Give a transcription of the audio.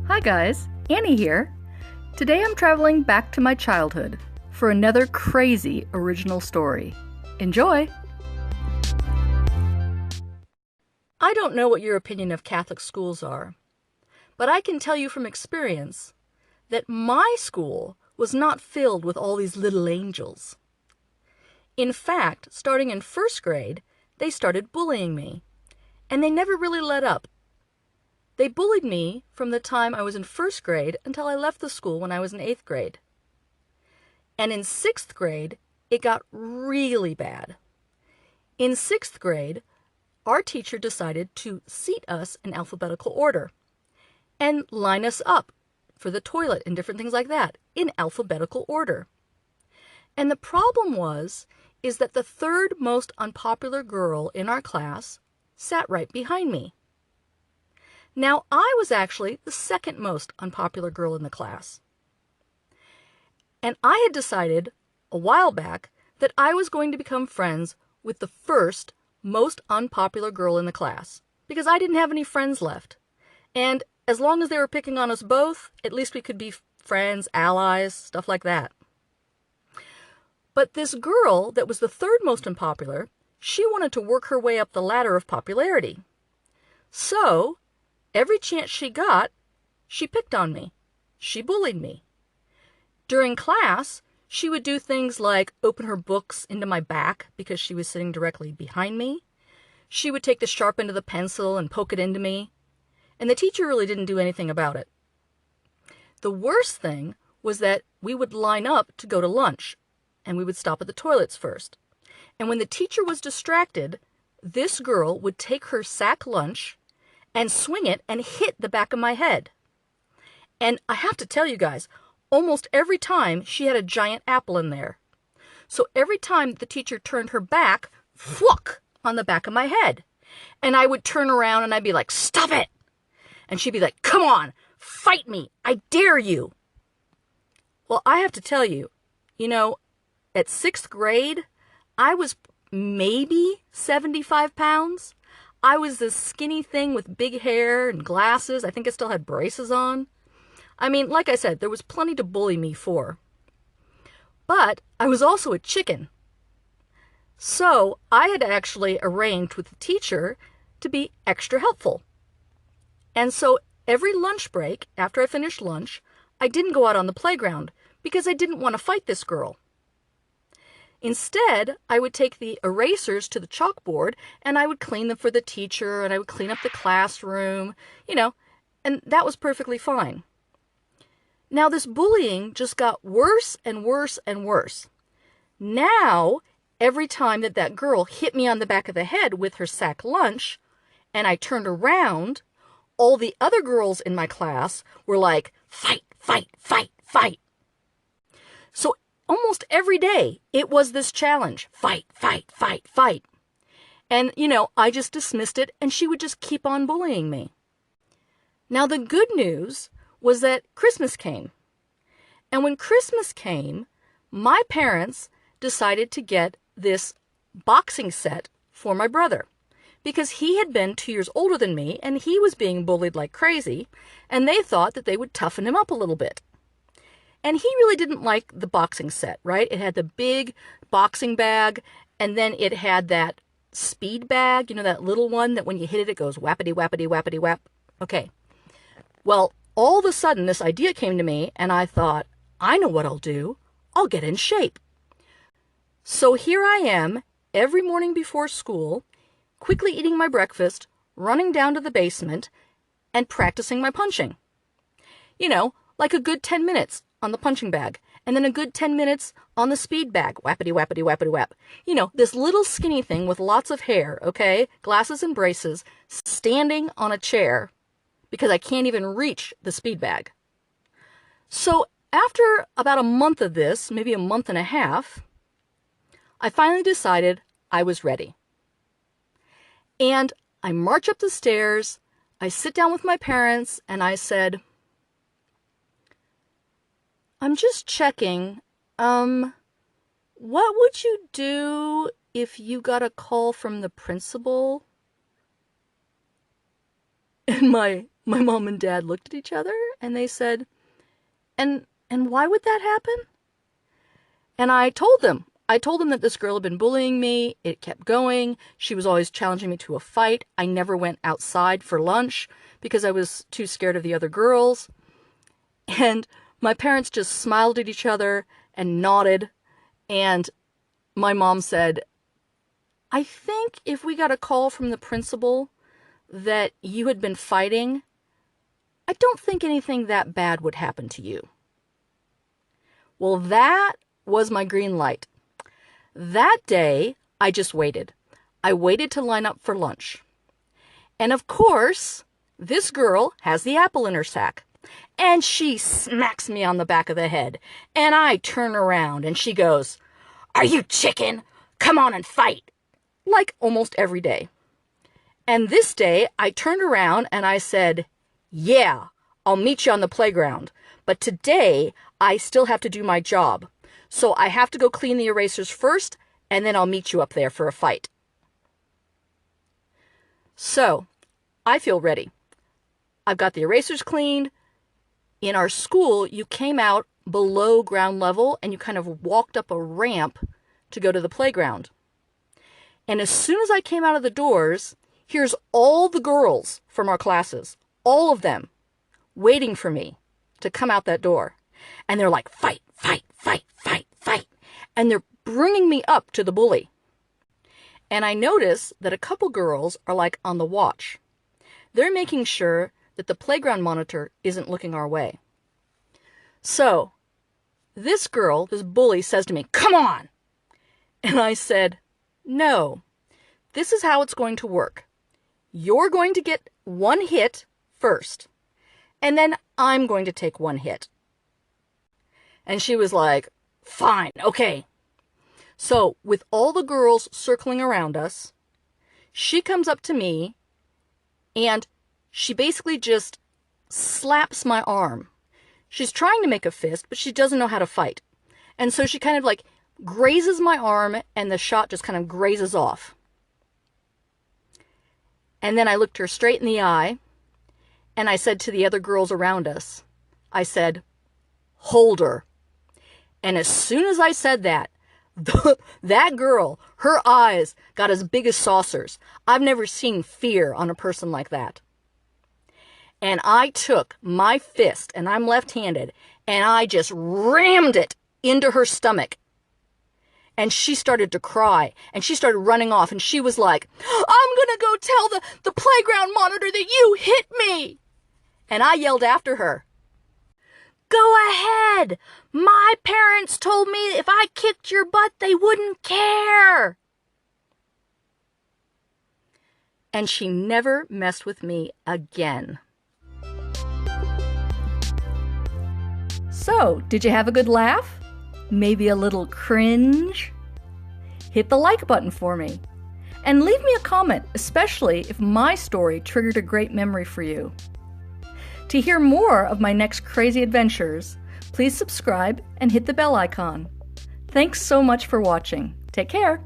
Hi guys, Annie here. Today I'm traveling back to my childhood for another crazy original story. Enjoy! I don't know what your opinion of Catholic schools are, but I can tell you from experience that my school was not filled with all these little angels. In fact, starting in first grade, they started bullying me, and they never really let up. They bullied me from the time I was in first grade until I left the school when I was in 8th grade. And in 6th grade, it got really bad. In 6th grade, our teacher decided to seat us in alphabetical order and line us up for the toilet and different things like that in alphabetical order. And the problem is that the third most unpopular girl in our class sat right behind me. Now, I was actually the second most unpopular girl in the class. And I had decided a while back that I was going to become friends with the first most unpopular girl in the class because I didn't have any friends left. And as long as they were picking on us both, at least we could be friends, allies, stuff like that. But this girl that was the third most unpopular, she wanted to work her way up the ladder of popularity. So, every chance she got, she picked on me. She bullied me. During class, she would do things like open her books into my back because she was sitting directly behind me. She would take the sharp end of the pencil and poke it into me. And the teacher really didn't do anything about it. The worst thing was that we would line up to go to lunch, and we would stop at the toilets first. And when the teacher was distracted, this girl would take her sack lunch and swing it and hit the back of my head. And I have to tell you guys, almost every time she had a giant apple in there. So every time the teacher turned her back, whook, on the back of my head. And I would turn around and I'd be like, stop it. And she'd be like, come on, fight me. I dare you. Well, I have to tell you, at 6th grade, I was maybe 75 pounds. I was this skinny thing with big hair and glasses. I think I still had braces on. I mean, like I said, there was plenty to bully me for. But I was also a chicken. So I had actually arranged with the teacher to be extra helpful. And so every lunch break, after I finished lunch, I didn't go out on the playground because I didn't want to fight this girl. Instead, I would take the erasers to the chalkboard and I would clean them for the teacher and I would clean up the classroom, and that was perfectly fine. Now, this bullying just got worse and worse and worse. Now, every time that girl hit me on the back of the head with her sack lunch and I turned around, all the other girls in my class were like, fight, fight, fight, fight. So almost every day, it was this challenge. Fight, fight, fight, fight. And, I just dismissed it, and she would just keep on bullying me. Now, the good news was that Christmas came. And when Christmas came, my parents decided to get this boxing set for my brother because he had been 2 years older than me, and he was being bullied like crazy, and they thought that they would toughen him up a little bit. And he really didn't like the boxing set, right? It had the big boxing bag, and then it had that speed bag, that little one that when you hit it, it goes whappity, whappity, whappity, whap. Okay. Well, all of a sudden, this idea came to me, and I thought, I know what I'll do. I'll get in shape. So here I am, every morning before school, quickly eating my breakfast, running down to the basement, and practicing my punching. Like a good 10 minutes on the punching bag, and then a good 10 minutes on the speed bag, whappity, whappity, whappity, whap. This little skinny thing with lots of hair, okay, glasses and braces, standing on a chair because I can't even reach the speed bag. So after about a month of this, maybe a month and a half, I finally decided I was ready. And I march up the stairs, I sit down with my parents, and I said, I'm just checking, what would you do if you got a call from the principal? And my mom and dad looked at each other And they said, and why would that happen? And I told them that this girl had been bullying me. It kept going. She was always challenging me to a fight. I never went outside for lunch because I was too scared of the other girls. And my parents just smiled at each other and nodded. And my mom said, I think if we got a call from the principal that you had been fighting, I don't think anything that bad would happen to you. Well, that was my green light. That day, I just waited. I waited to line up for lunch. And of course, this girl has the apple in her sack. And she smacks me on the back of the head. And I turn around and she goes, "Are you chicken? Come on and fight." Like almost every day. And this day, I turned around and I said, "Yeah, I'll meet you on the playground. But today, I still have to do my job. So I have to go clean the erasers first, and then I'll meet you up there for a fight." So, I feel ready. I've got the erasers cleaned. In our school, you came out below ground level and you kind of walked up a ramp to go to the playground. And as soon as I came out of the doors, here's all the girls from our classes, all of them, waiting for me to come out that door. And they're like, "Fight, fight, fight, fight, fight." And they're bringing me up to the bully. And I notice that a couple girls are like on the watch. They're making sure that the playground monitor isn't looking our way. So, this girl, this bully, says to me, "Come on." And I said, "No, this is how it's going to work. You're going to get one hit first, and then I'm going to take one hit." And she was like, "Fine, okay." So, with all the girls circling around us, she comes up to me and she basically just slaps my arm. She's trying to make a fist, but she doesn't know how to fight. And so she kind of like grazes my arm and the shot just kind of grazes off. And then I looked her straight in the eye and I said to the other girls around us, I said, "Hold her." And as soon as I said that, that girl, her eyes got as big as saucers. I've never seen fear on a person like that. And I took my fist, and I'm left-handed, and I just rammed it into her stomach. And she started to cry, and she started running off, and she was like, "I'm going to go tell the playground monitor that you hit me." And I yelled after her, "Go ahead. My parents told me if I kicked your butt, they wouldn't care." And she never messed with me again. So, did you have a good laugh? Maybe a little cringe? Hit the like button for me. And leave me a comment, especially if my story triggered a great memory for you. To hear more of my next crazy adventures, please subscribe and hit the bell icon. Thanks so much for watching. Take care.